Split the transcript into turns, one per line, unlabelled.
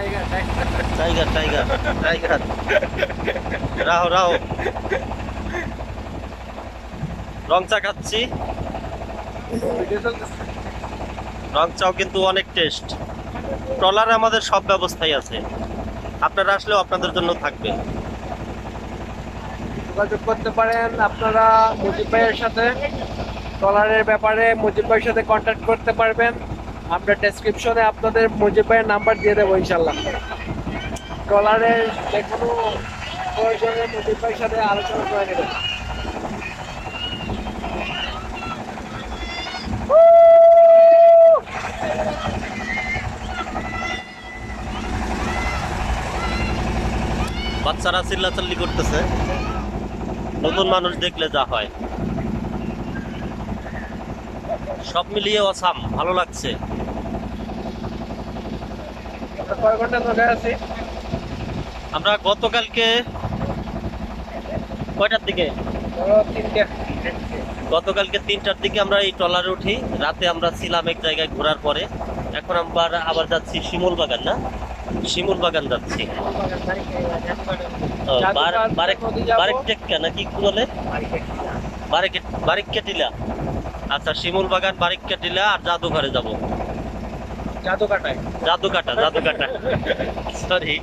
Tiger tiger tiger রাহো রাহো রং চা খাচ্ছি। রং চাও কিন্তু অনেক টেস্ট। ট্রলারে আমাদের সব ব্যবস্থাই আছে, আপনারা আসলেও আপনাদের জন্য থাকবে।
যোগাযোগ করতে পারেন আপনারা মুজিব ভাইয়ের সাথে, ট্রলারের ব্যাপারে মুজিব ভাইয়ের সাথে কন্ট্যাক্ট করতে পারবেন। আমরা ডেসক্রিপশনে আপনাদের মুজিব ভাইয়ের নাম্বার দিয়ে দেবো ইনশাল্লাহ। ট্রলারের যে কোনো প্রয়োজনে মুজিব ভাইয়ের সাথে আলোচনা করে নেবেন।
বাচ্চারা চিল্লাচাল্লি করতেছে, নতুন মানুষ দেখলে যা হয়। সব মিলিয়ে অসাম, ভালো লাগছে।
আমরা কয় ঘন্টা ধরে আছি?
আমরা গতকালকে কয়টার দিকে,
ধরো 3টে।
গতকালকে 3টার দিকে আমরা এই ট্রলারে উঠি। রাতে আমরা ছিলাম এক জায়গায় ঘোরার পরে। এখন আমরা আবার যাচ্ছি শিমুল বাগান, না শিমুল বাগান যাচ্ছি। বারেক টেক্কা নাকি বলে, বারিক কেটিলা। আচ্ছা, শিমুল বাগান, বারিক কেটিলা আর জাদুঘরে যাব।
জাদু কাটায়।
জাদুকাটা, জাদুকাটা, সরি।